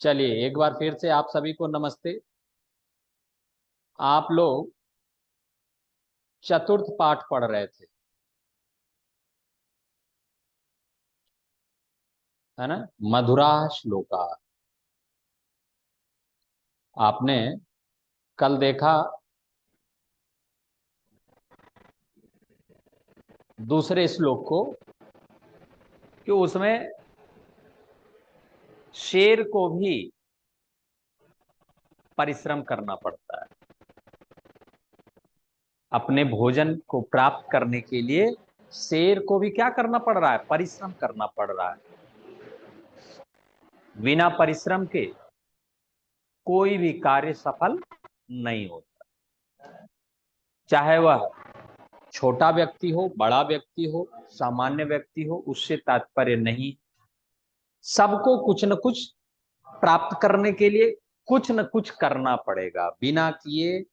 चलिए एक बार फिर से आप सभी को नमस्ते। आप लोग चतुर्थ पाठ पढ़ रहे थे, है ना। मधुरा श्लोका। आपने कल देखा दूसरे श्लोक को कि उसमें शेर को भी परिश्रम करना पड़ता है। अपने भोजन को प्राप्त करने के लिए शेर को भी क्या करना पड़ रहा है? परिश्रम करना पड़ रहा है। बिना परिश्रम के कोई भी कार्य सफल नहीं होता, चाहे वह छोटा व्यक्ति हो, बड़ा व्यक्ति हो, सामान्य व्यक्ति हो, उससे तात्पर्य नहीं। सबको कुछ न कुछ प्राप्त करने के लिए कुछ न कुछ करना पड़ेगा। बिना किए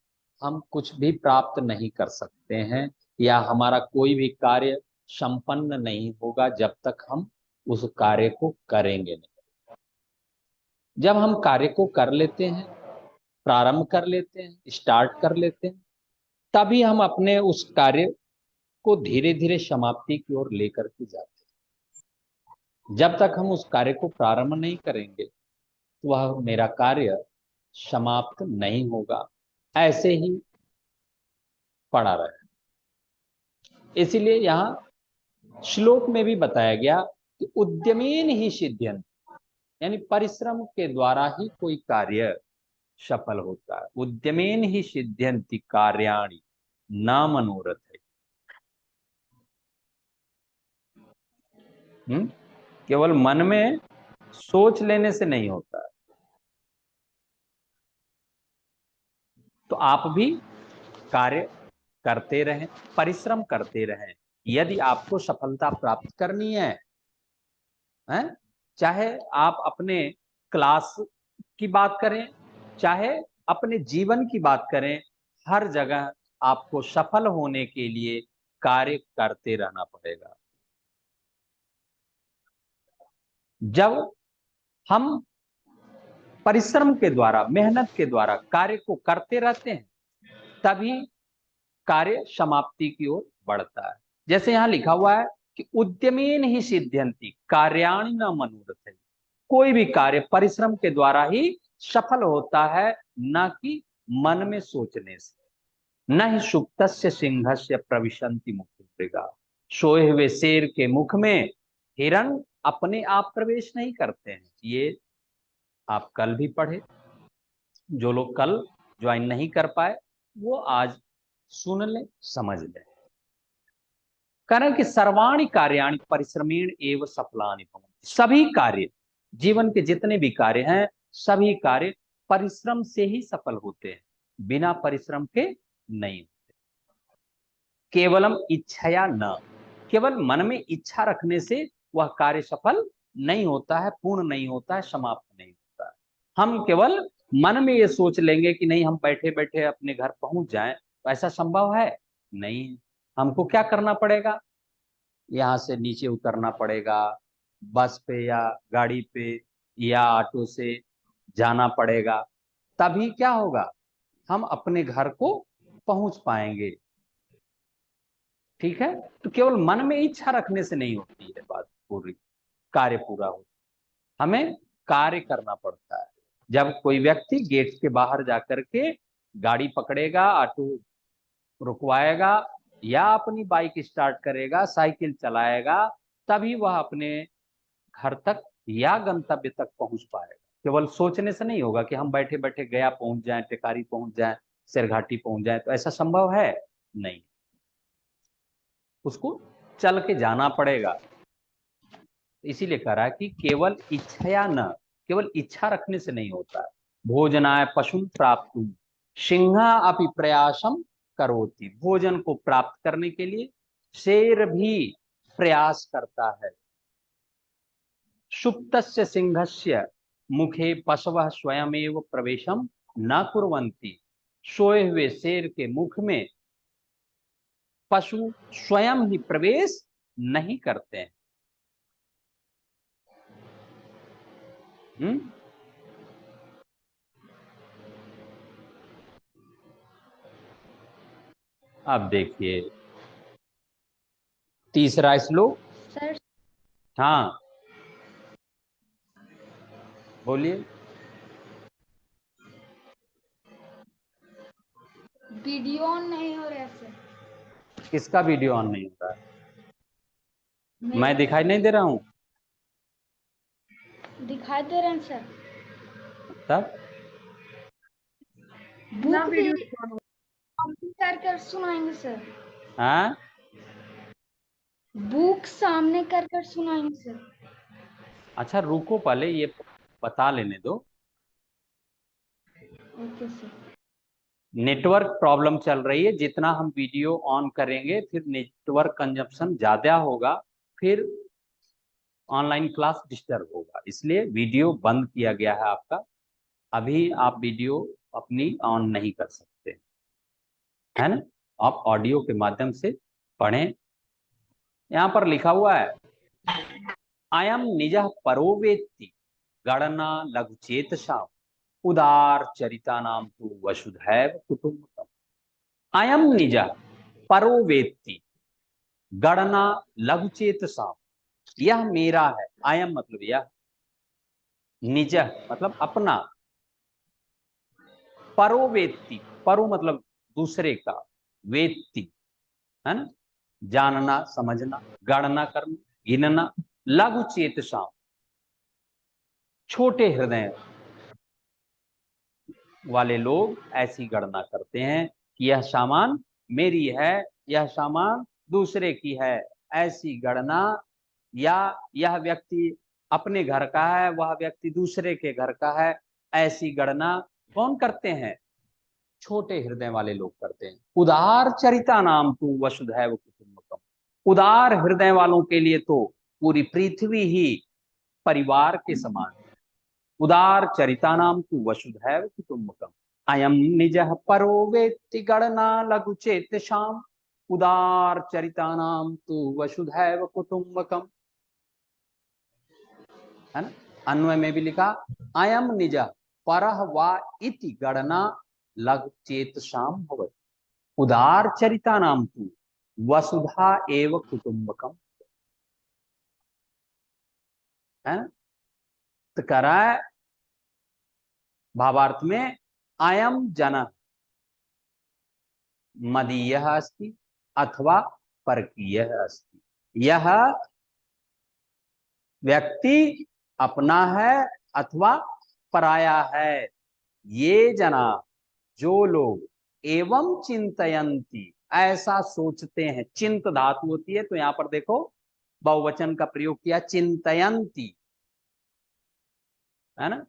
हम कुछ भी प्राप्त नहीं कर सकते हैं, या हमारा कोई भी कार्य संपन्न नहीं होगा जब तक हम उस कार्य को करेंगे नहीं। जब हम कार्य को कर लेते हैं, प्रारंभ कर लेते हैं, स्टार्ट कर लेते हैं, तभी हम अपने उस कार्य को धीरे धीरे समाप्ति की ओर लेकर के जाते हैं। जब तक हम उस कार्य को प्रारंभ नहीं करेंगे तो वह मेरा कार्य समाप्त नहीं होगा, ऐसे ही पड़ा रहे। इसीलिए यहाँ श्लोक में भी बताया गया कि उद्यमेन ही सिद्ध्यंति, यानी परिश्रम के द्वारा ही कोई कार्य सफल होता है। उद्यमेन ही सिद्ध्यंति कार्याणि न मनोरथ है। केवल मन में सोच लेने से नहीं होता है। तो आप भी कार्य करते रहें, परिश्रम करते रहें। यदि आपको सफलता प्राप्त करनी है, चाहे आप अपने क्लास की बात करें, चाहे अपने जीवन की बात करें, हर जगह आपको सफल होने के लिए कार्य करते रहना पड़ेगा। जब हम परिश्रम के द्वारा, मेहनत के द्वारा कार्य को करते रहते हैं, तभी कार्य समाप्ति की ओर बढ़ता है। जैसे यहां लिखा हुआ है कि उद्यमेन ही सिद्ध्यंति कार्याणि न मनोरथ। कोई भी कार्य परिश्रम के द्वारा ही सफल होता है, न कि मन में सोचने से। न ही सुप्तस्य सिंहस्य प्रविशन्ति मुखमृगा। सोए हुए शेर के मुख में हिरण अपने आप प्रवेश नहीं करते हैं। ये आप कल भी पढ़े। जो लोग कल ज्वाइन नहीं कर पाए वो आज सुन ले, समझ ले। कारण कि सर्वाणि कार्याणि परिश्रमेण एव सफलानि भवन्ति। सभी कार्य, जीवन के जितने भी कार्य हैं, सभी कार्य परिश्रम से ही सफल होते हैं, बिना परिश्रम के नहीं होते। केवलम इच्छया न, केवल मन में इच्छा रखने से वह कार्य सफल नहीं होता है, पूर्ण नहीं होता है, समाप्त नहीं होता है। हम केवल मन में ये सोच लेंगे कि नहीं, हम बैठे बैठे अपने घर पहुंच जाएं, तो ऐसा संभव है नहीं। हमको क्या करना पड़ेगा? यहाँ से नीचे उतरना पड़ेगा, बस पे या गाड़ी पे या ऑटो से जाना पड़ेगा, तभी क्या होगा, हम अपने घर को पहुंच पाएंगे। ठीक है। तो केवल मन में इच्छा रखने से नहीं होती है बात पूरी, कार्य पूरा हो। हमें कार्य करना पड़ता है। जब कोई व्यक्ति गेट के बाहर जाकर के गाड़ी पकड़ेगा, ऑटो रुकवाएगा, या अपनी बाइक स्टार्ट करेगा, साइकिल चलाएगा, तभी वह अपने घर तक या गंतव्य तक पहुंच पाएगा। केवल सोचने से नहीं होगा कि हम बैठे बैठे गया पहुंच जाएं, टिकारी पहुंच जाएं, सिरघाटी पहुंच जाएं, तो ऐसा संभव है नहीं। उसको चल के जाना पड़ेगा। इसीलिए कह रहा है कि केवल इच्छया न, केवल इच्छा रखने से नहीं होता है। भोजनाय पशु प्राप्त सिंहा अपि प्रयासम करोति। भोजन को प्राप्त करने के लिए शेर भी प्रयास करता है। सुप्तस्य सिंहस्य मुखे पशवः स्वयमेव प्रवेशम न कुर्वन्ति। सोए हुए शेर के मुख में पशु स्वयं ही प्रवेश नहीं करते हैं। अब देखिए तीसरा श्लोक। सर हाँ बोलिए। वीडियो ऑन नहीं हो रहा है सर। किसका वीडियो ऑन नहीं हो रहा है? मेरा मैं दिखाई नहीं दे रहा हूँ दिखाई दे रहे हैं सर। तब? बुक भी कर कर सुनाएंगे सर। हाँ बुक सामने कर कर सुनाएंगे सर। अच्छा रुको, पहले ये बता लेने दो। Okay sir. नेटवर्क प्रॉब्लम चल रही है, जितना हम वीडियो ऑन करेंगे फिर नेटवर्क कंजप्शन ज्यादा होगा, फिर ऑनलाइन क्लास डिस्टर्ब होगा, इसलिए वीडियो बंद किया गया है आपका। अभी आप वीडियो अपनी ऑन नहीं कर सकते, है ना? आप ऑडियो के माध्यम से पढ़ें। यहाँ पर लिखा हुआ है अयम निज परो वेत्ति गणना लघुचेतसा उदार चरिता नाम तु वसुधैव कुटुंबकम। अयम निज परो वेत्ति गणना लघुचेतसा, यह मेरा है। अयम मतलब यह, निज मतलब अपना, परो वेत्ति, परो मतलब दूसरे का, वेत्ति है ना, जानना समझना, गणना करना गिनना, लघु चेतसा छोटे हृदय वाले लोग ऐसी गणना करते हैं कि यह सामान मेरी है, यह सामान दूसरे की है, ऐसी गणना। या यह व्यक्ति अपने घर का है, वह व्यक्ति दूसरे के घर का है, ऐसी गणना कौन करते हैं? छोटे हृदय वाले लोग करते हैं। उदार चरिता नाम तू वसुधैव कुटुंबकम, उदार हृदय वालों के लिए तो पूरी पृथ्वी ही परिवार के समान। उदार चरिता नाम तू वसुधैव कुटुंबकम अयम निज परो वेत्ति गणना लघु चेत शाम उदार चरिता नाम तू वसुधैव कुटुंबकम, है ना? अन्वय में भी लिखा अयम निज परह वा इति गणना लघु चेत शाम भवति उदार चरिता नाम तू वसुधा एव कुटुंबकम, है ना? तो कह रहा है भावार्थ में अयम जन मदीय अस्ति अथवा परकीय अस्ति, यह व्यक्ति अपना है अथवा पराया है। ये जना जो लोग एवं चिंतयंती ऐसा सोचते हैं, चिंत धातु होती है तो यहां पर देखो बहुवचन का प्रयोग किया चिंतयंती, है ना?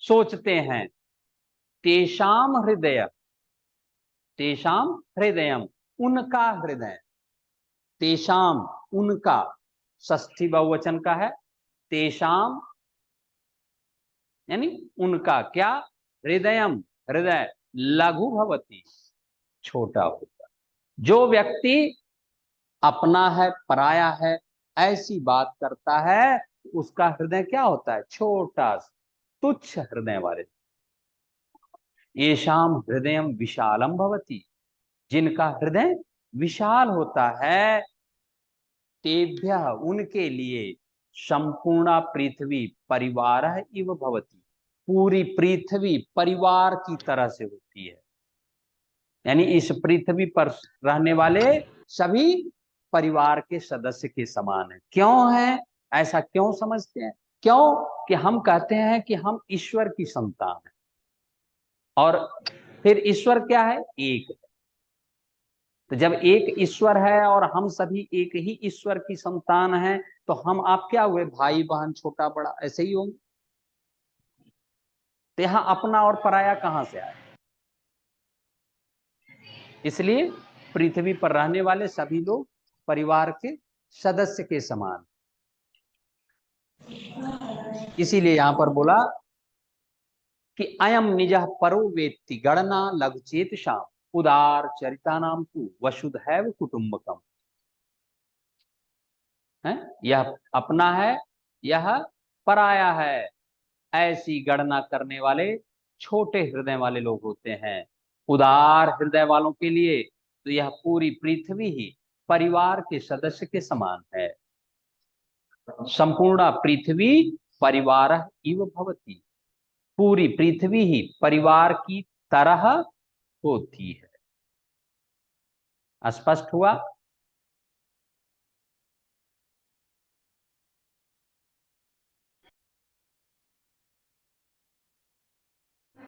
सोचते हैं। तेषाम हृदय, तेषाम हृदयम उनका हृदय, तेषाम उनका, षष्ठी बहुवचन का है। तेषाम यानी उनका क्या? हृदयम हृदय, लघु भवती छोटा होता। जो व्यक्ति अपना है पराया है ऐसी बात करता है, उसका हृदय क्या होता है? छोटा, तुच्छ हृदय वाले। येषाम हृदय विशालम भवती, जिनका हृदय विशाल होता है, तेभ्य उनके लिए संपूर्ण पृथ्वी परिवार इव भवती, पूरी पृथ्वी परिवार की तरह से होती है। यानी इस पृथ्वी पर रहने वाले सभी परिवार के सदस्य के समान है। क्यों है ऐसा? क्यों समझते हैं? क्यों कि हम कहते हैं कि हम ईश्वर की संतान है, और फिर ईश्वर क्या है? एक है। तो जब एक ईश्वर है और हम सभी एक ही ईश्वर की संतान हैं, तो हम आप क्या हुए? भाई बहन, छोटा बड़ा ऐसे ही होंगे। तो यहां अपना और पराया कहां से आया? इसलिए पृथ्वी पर रहने वाले सभी लोग परिवार के सदस्य के समान। इसीलिए यहां पर बोला कि अयम निज परो वेत्ति गणना लघुचेत शाम उदार चरिता नाम तू वसुधैव कुटुंबकम, है? यह अपना है, यह पराया है, ऐसी गणना करने वाले छोटे हृदय वाले लोग होते हैं। उदार हृदय वालों के लिए तो यह पूरी पृथ्वी ही परिवार के सदस्य के समान है। संपूर्ण पृथ्वी परिवार इव भवति, पूरी पृथ्वी ही परिवार की तरह होती है। स्पष्ट हुआ?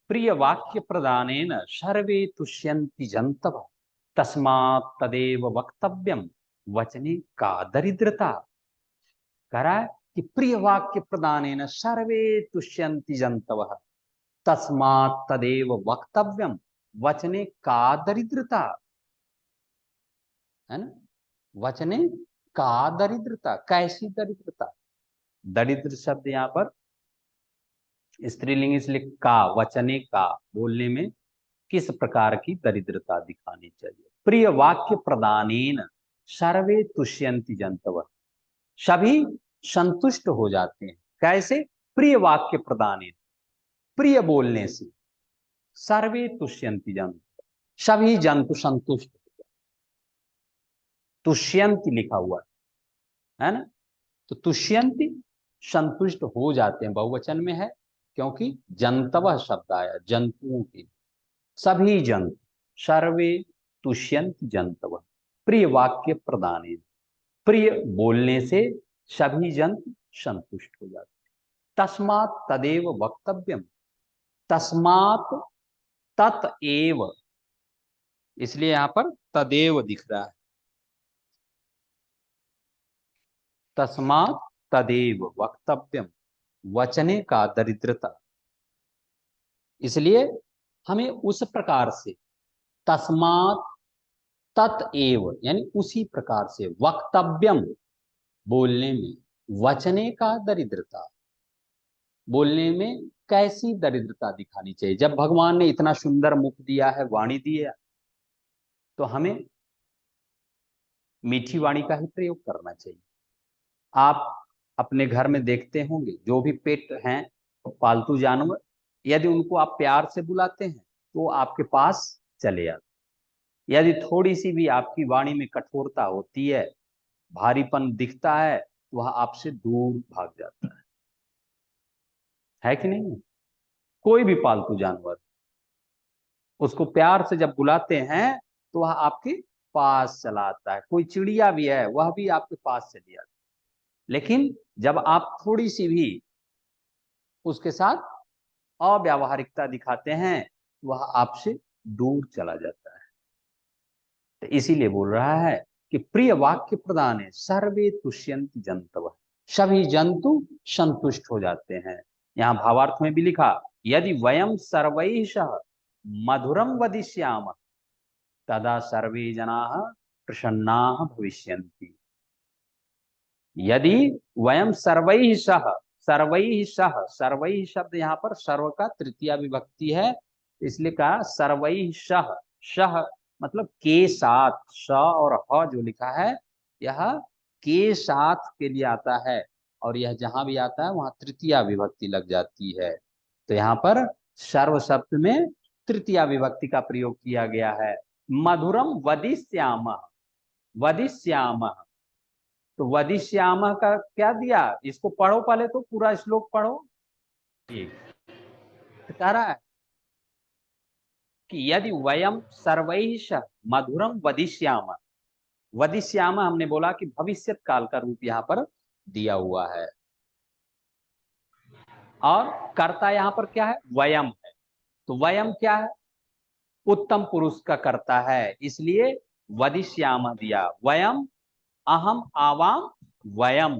प्रिय वाक्य प्रदानेन सर्वे तुष्यन्ति जन्तवः तस्मात् तदेव वक्तव्यम वचने का दरिद्रता। कह रहा है कि प्रिय वाक्य प्रदानेन सर्वे तुष्यन्ति जन्तवः तस्मात् तदेव वक्तव्यम वचने का दरिद्रता, है ना? वचने का दरिद्रता, कैसी दरिद्रता? दरिद्र शब्द यहाँ पर स्त्रीलिंग इसलिए का, वचने का, बोलने में किस प्रकार की दरिद्रता दिखानी चाहिए। प्रिय वाक्य प्रदानेन सर्वे तुष्यन्ति जन्तवः, सभी संतुष्ट हो जाते हैं। कैसे? प्रिय वाक्य प्रदानेन, प्रिय बोलने से, सर्वे तुष्यन्ति जन्तवः, सभी जंतु संतुष्ट हो जाते। तुष्यन्ति लिखा हुआ है ना? तो तुष्यन्ति संतुष्ट हो जाते हैं, बहुवचन में है क्योंकि जंतवः शब्द आया, जंतुओं की, सभी जंतु, सर्वे तुष्यन्ति जंतवः, प्रिय वाक्य प्रदानेन, प्रिय बोलने से सभी जंतु संतुष्ट हो जाते हैं। तस्मात् तदेव वक्तव्यम, तस्मात् ततएव, इसलिए यहां पर तदेव दिख रहा है। तस्मात् तदेव वक्तव्यम वचने का दरिद्रता, इसलिए हमें उस प्रकार से, तस्मात् ततएव यानी उसी प्रकार से, वक्तव्यम बोलने में, वचने का दरिद्रता, बोलने में कैसी दरिद्रता दिखानी चाहिए। जब भगवान ने इतना सुंदर मुख दिया है, वाणी दिया, तो हमें मीठी वाणी का ही प्रयोग करना चाहिए। आप अपने घर में देखते होंगे, जो भी पेट हैं, पालतू जानवर, यदि उनको आप प्यार से बुलाते हैं तो आपके पास चले आते। यदि थोड़ी सी भी आपकी वाणी में कठोरता होती है, भारीपन दिखता है, तो वह आपसे दूर भाग जाता है कि नहीं? कोई भी पालतू जानवर, उसको प्यार से जब बुलाते हैं तो वह आपके पास चला आता है। कोई चिड़िया भी है, वह भी आपके पास चली आती है। लेकिन जब आप थोड़ी सी भी उसके साथ अव्यावहारिकता दिखाते हैं, वह आपसे दूर चला जाता है। तो इसीलिए बोल रहा है कि प्रिय वाक्य प्रदान है, सर्वे तुष्यन्ति जंतवः, सभी जंतु संतुष्ट हो जाते हैं। यहाँ भावार्थ में भी लिखा, यदि वयम सर्वैः सह मधुरम वदिष्यामः तदा सर्वे जनाः प्रसन्नाः भविष्यन्ति। यदि वयम सर्वैः सह, सर्वैः सह, सर्वैः शब्द यहाँ पर सर्व का तृतीया विभक्ति है, इसलिए कहा सर्वैः सह, सह मतलब के साथ, स और ह जो लिखा है यह के साथ के लिए आता है, और यह जहां भी आता है वहां तृतीया विभक्ति लग जाती है। तो यहाँ पर सर्व शब्द में तृतीया विभक्ति का प्रयोग किया गया है। मधुरम वदिष्यामः, वदिष्यामः, तो वदिष्यामः का क्या दिया? इसको पढ़ो, पहले तो पूरा श्लोक पढ़ो। तो कह रहा है कि यदि वयम सर्वैः सह मधुरम वदिष्यामः, वदिष्यामः हमने बोला कि भविष्य काल का रूप यहाँ पर दिया हुआ है, और कर्ता यहाँ पर क्या है? वयम है। तो वयम क्या है? उत्तम पुरुष का कर्ता है, इसलिए वदिष्यामः दिया। वयम, अहम, आवाम, वयम,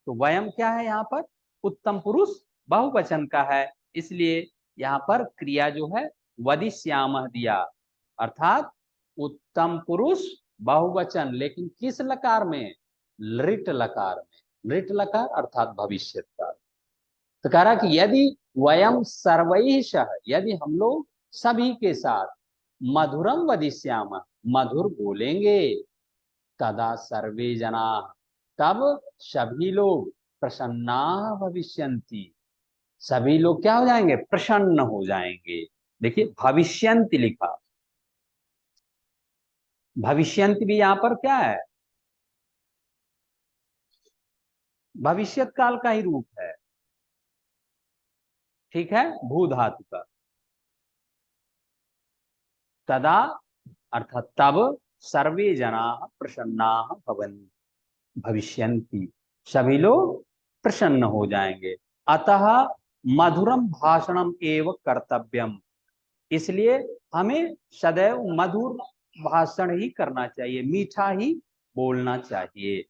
तो वयम क्या है यहाँ पर? उत्तम पुरुष बहुवचन का है, इसलिए यहाँ पर क्रिया जो है वदिष्यामः दिया, अर्थात उत्तम पुरुष बहुवचन, लेकिन किस लकार में? लृट लकार में। लृट लकार अर्थात भविष्य काल। तो कह रहा कि यदि वयम सर्वैः सह, यदि हम लोग सभी के साथ मधुरम वदिष्यामः, मधुर बोलेंगे, तदा सर्वे जना, तब सभी लोग प्रसन्ना भविष्यन्ति, सभी लोग क्या हो जाएंगे? प्रसन्न हो जाएंगे। देखिए भविष्यन्ति लिखा, भविष्यन्ति भी यहाँ पर क्या है, भविष्यत काल का ही रूप है, ठीक है, भू धातु का। तदा अर्थात तब सर्वे जना प्रसन्ना भविष्यन्ति, सभी लोग प्रसन्न हो जाएंगे। अतः मधुरम भाषणम एव कर्तव्यम, इसलिए हमें सदैव मधुर भाषण ही करना चाहिए, मीठा ही बोलना चाहिए।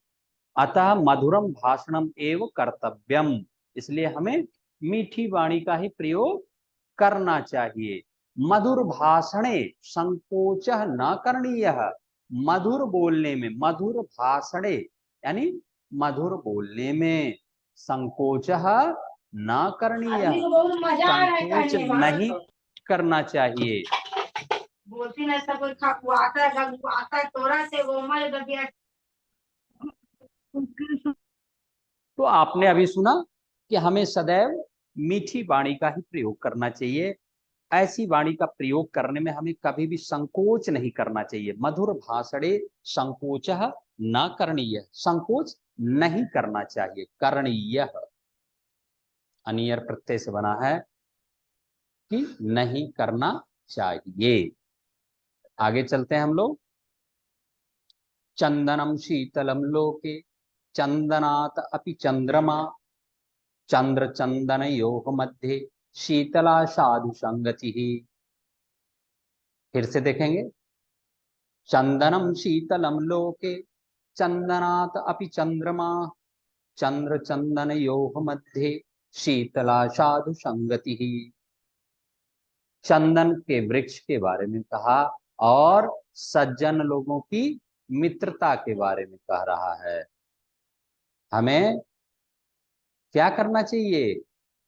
अतः मधुरम भाषणम एव कर्तव्यम, इसलिए हमें मीठी वाणी का ही प्रयोग करना चाहिए। मधुर भाषणे संकोच न करणीय, मधुर बोलने में, मधुर भाषणे यानी मधुर बोलने में संकोच न करणीय, संकोच नहीं करना चाहिए। बोलती ना सब आता आता तोरा से वो हमारे गदिया। तो आपने अभी सुना कि हमें सदैव मीठी वाणी का ही प्रयोग करना चाहिए। ऐसी वाणी का प्रयोग करने में हमें कभी भी संकोच नहीं करना चाहिए। मधुर भाषणे संकोच न करणीय, संकोच नहीं करना चाहिए। करणीय अनियर प्रत्यय से बना है कि नहीं करना चाहिए। आगे चलते हैं हम लोग। चंदनम शीतलम लोके चंदनात अपि चंद्रमा, चंद्र चंदन योग मध्ये शीतला साधु संगति। फिर से देखेंगे। चंदनम शीतलम लोके चंदनात अपि चंद्रमा, चंद्र चंदन योग मध्ये शीतला साधु संगति। चंदन के वृक्ष के बारे में कहा और सज्जन लोगों की मित्रता के बारे में कह रहा है। हमें क्या करना चाहिए,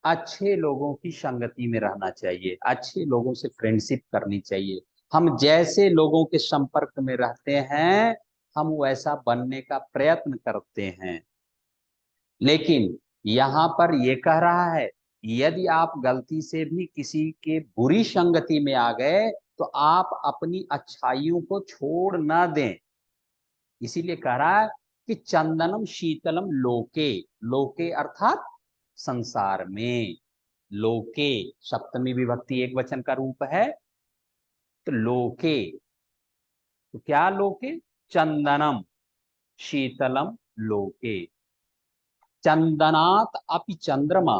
अच्छे लोगों की संगति में रहना चाहिए, अच्छे लोगों से फ्रेंडशिप करनी चाहिए। हम जैसे लोगों के संपर्क में रहते हैं हम वैसा बनने का प्रयत्न करते हैं। लेकिन यहाँ पर ये कह रहा है यदि आप गलती से भी किसी के बुरी संगति में आ गए तो आप अपनी अच्छाइयों को छोड़ ना दें। इसीलिए कह रहा है कि चंदनम शीतलम लोके, लोके अर्थात संसार में। लोके सप्तमी विभक्ति एक वचन का रूप है, तो लोके, तो क्या लोके, चंदनम शीतलम लोके, चंदनात अपि चंद्रमा,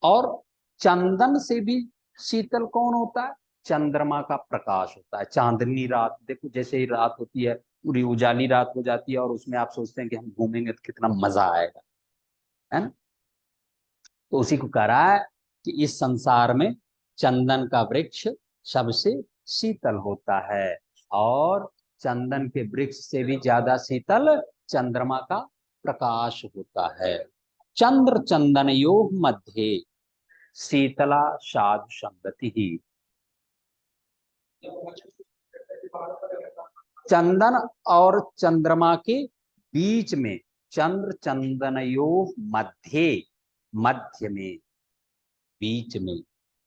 और चंदन से भी शीतल कौन होता है, चंद्रमा का प्रकाश होता है। चांदनी रात देखो, जैसे ही रात होती है पूरी उजाली रात हो जाती है और उसमें आप सोचते हैं कि हम घूमेंगे तो कितना मजा आएगा, है ना। तो उसी को कह रहा है कि इस संसार में चंदन का वृक्ष सबसे शीतल होता है और चंदन के वृक्ष से भी ज्यादा शीतल चंद्रमा का प्रकाश होता है। चंद्र चंदन योग मध्य शीतला साधु संगति ही। चंदन और चंद्रमा के बीच में, चंद्र चंदनयोग मध्य, मध्य में, बीच में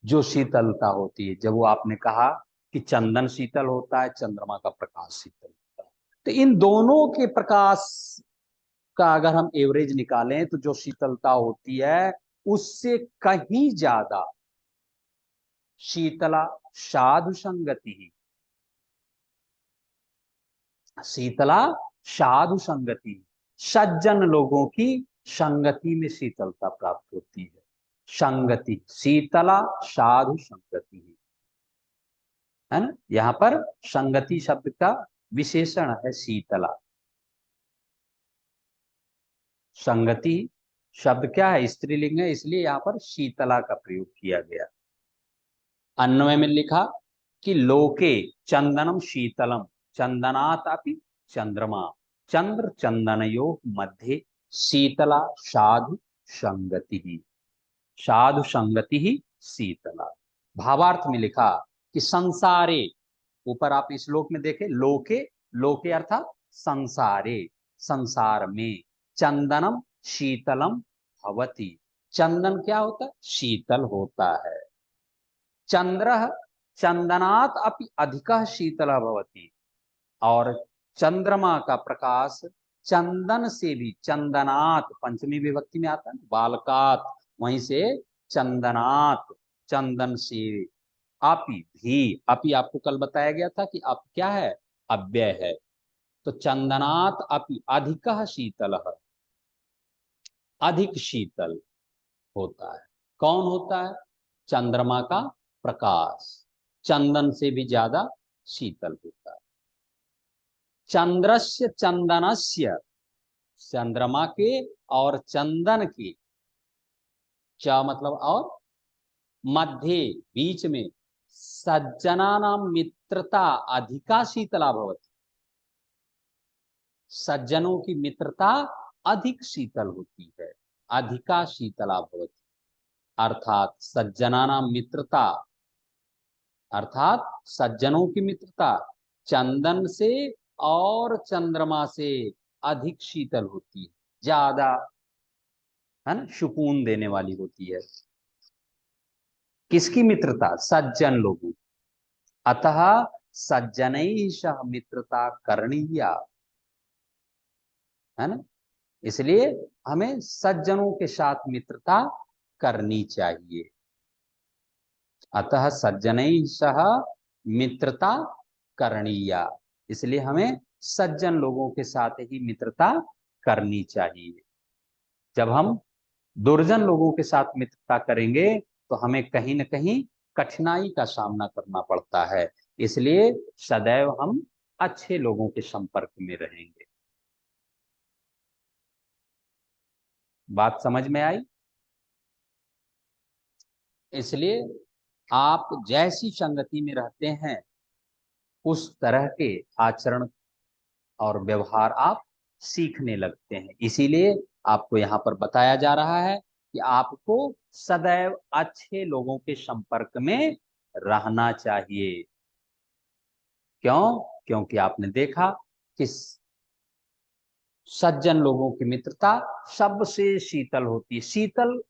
जो शीतलता होती है, जब वो आपने कहा कि चंदन शीतल होता है, चंद्रमा का प्रकाश शीतल होता है, तो इन दोनों के प्रकाश का अगर हम एवरेज निकालें तो जो शीतलता होती है उससे कहीं ज्यादा शीतला साधु संगति ही, शीतला साधु संगति, सज्जन लोगों की संगति में शीतलता प्राप्त होती है। संगति, शीतला साधु संगति, है ना। यहाँ पर संगति शब्द का विशेषण है शीतला। संगति शब्द क्या है, स्त्रीलिंग है, इसलिए यहाँ पर शीतला का प्रयोग किया गया। अन्वय में लिखा कि लोके चंदनम शीतलम चंदनातापि चंद्रमा, चंद्र चंदनयो मध्य शीतला साधु संगति ही, साधु संगति ही शीतला। भावार्थ में लिखा कि संसारे, ऊपर आप इस श्लोक में देखें, लोके, लोके अर्थात संसारे, संसार में, चंदनम शीतलम भवति, चंदन क्या होता है, शीतल होता है। चंद्र चंदनात अपि अधिक शीतल भवति, और चंद्रमा का प्रकाश चंदन से भी, चंदनात पंचमी विभक्ति में आता है, बालकात, वहीं से चंदनात, चंदन से। अपि भी, अपि आपको कल बताया गया था कि अप क्या है, अव्यय है। तो चंदनात अपि अधिकः शीतलः, अधिक शीतल होता है। कौन होता है, चंद्रमा का प्रकाश चंदन से भी ज्यादा शीतल होता है। चंद्रस्य चंदनस्य, चंद्रमा के और चंदन के, च मतलब और, मध्य बीच में, सज्जनानां मित्रता अधिका शीतला भवति, सज्जनों की मित्रता अधिक शीतल होती है, अधिका शीतला भवति। अर्थात सज्जनानां मित्रता, अर्थात सज्जनों की मित्रता चंदन से और चंद्रमा से अधिक शीतल होती है, ज्यादा, है ना, सुकून देने वाली होती है। किसकी मित्रता, सज्जन लोगों। अतः सज्जनैः सह मित्रता करणीया, है ना, इसलिए हमें सज्जनों के साथ मित्रता करनी चाहिए। अतः सज्जनैः सह मित्रता करणीया, इसलिए हमें सज्जन लोगों के साथ ही मित्रता करनी चाहिए। जब हम दुर्जन लोगों के साथ मित्रता करेंगे तो हमें कहीं ना कहीं कठिनाई का सामना करना पड़ता है, इसलिए सदैव हम अच्छे लोगों के संपर्क में रहेंगे। बात समझ में आई? इसलिए आप जैसी संगति में रहते हैं उस तरह के आचरण और व्यवहार आप सीखने लगते हैं। इसीलिए आपको यहाँ पर बताया जा रहा है कि आपको सदैव अच्छे लोगों के संपर्क में रहना चाहिए। क्यों? क्योंकि आपने देखा कि सज्जन लोगों की मित्रता सबसे शीतल होती है। शीतल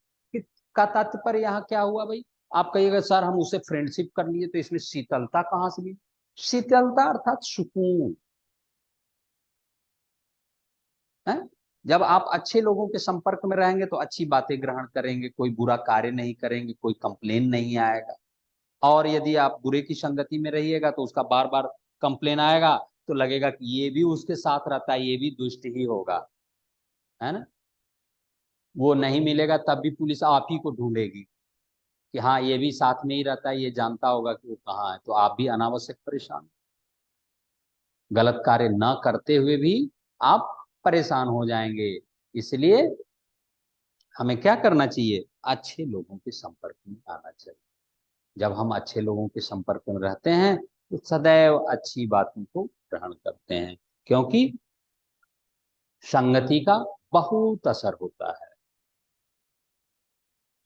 का तात्पर्य यहाँ क्या हुआ भाई? आप कहिएगा सर हम उसे फ्रेंडशिप कर लिए तो इसमें शीतलता कहाँ से मिली? शीतलता अर्थात सुकून है। जब आप अच्छे लोगों के संपर्क में रहेंगे तो अच्छी बातें ग्रहण करेंगे, कोई बुरा कार्य नहीं करेंगे, कोई कंप्लेन नहीं आएगा। और यदि आप बुरे की संगति में रहिएगा तो उसका बार बार कंप्लेन आएगा, तो लगेगा कि ये भी उसके साथ रहता है, ये भी दुष्ट ही होगा, है ना। वो नहीं मिलेगा तब भी पुलिस आप ही को ढूंढेगी कि हाँ ये भी साथ में ही रहता है, ये जानता होगा कि वो कहाँ है, तो आप भी अनावश्यक परेशान, गलत कार्य न करते हुए भी आप परेशान हो जाएंगे। इसलिए हमें क्या करना चाहिए, अच्छे लोगों के संपर्क में आना चाहिए। जब हम अच्छे लोगों के संपर्क में रहते हैं तो सदैव अच्छी बातों को ग्रहण करते हैं, क्योंकि संगति का बहुत असर होता है।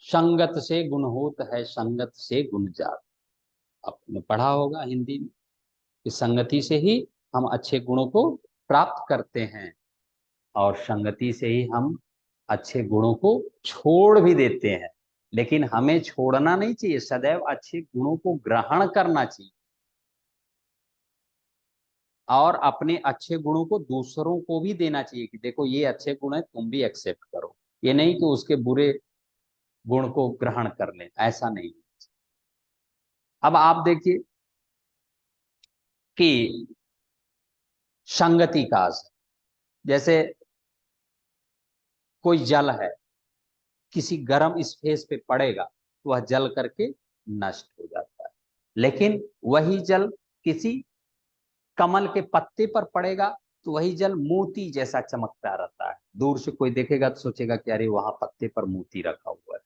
संगत से गुण होत है, संगत से गुण जात, आपने पढ़ा होगा हिंदी में कि संगति से ही हम अच्छे गुणों को प्राप्त करते हैं और संगति से ही हम अच्छे गुणों को छोड़ भी देते हैं। लेकिन हमें छोड़ना नहीं चाहिए, सदैव अच्छे गुणों को ग्रहण करना चाहिए और अपने अच्छे गुणों को दूसरों को भी देना चाहिए कि देखो ये अच्छे गुण है, तुम भी एक्सेप्ट करो। ये नहीं कि उसके बुरे गुण को ग्रहण कर लें, ऐसा नहीं। अब आप देखिए कि संगति का असर, जैसे कोई जल है किसी गर्म स्पेस पे पड़ेगा तो वह जल करके नष्ट हो जाता है, लेकिन वही जल किसी कमल के पत्ते पर पड़ेगा तो वही जल मोती जैसा चमकता रहता है। दूर से कोई देखेगा तो सोचेगा कि अरे वहां पत्ते पर मोती रखा हुआ है।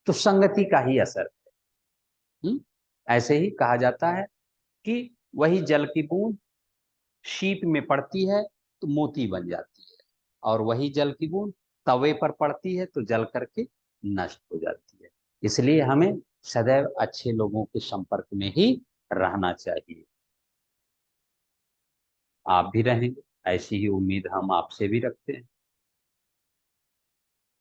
तो संगति का ही असर है। ऐसे ही कहा जाता है कि वही जल की बूंद शीप में पड़ती है तो मोती बन जाती है, और वही जल की बूंद तवे पर पड़ती है तो जल करके नष्ट हो जाती है। इसलिए हमें सदैव अच्छे लोगों के संपर्क में ही रहना चाहिए। आप भी रहेंगे, ऐसी ही उम्मीद हम आपसे भी रखते हैं।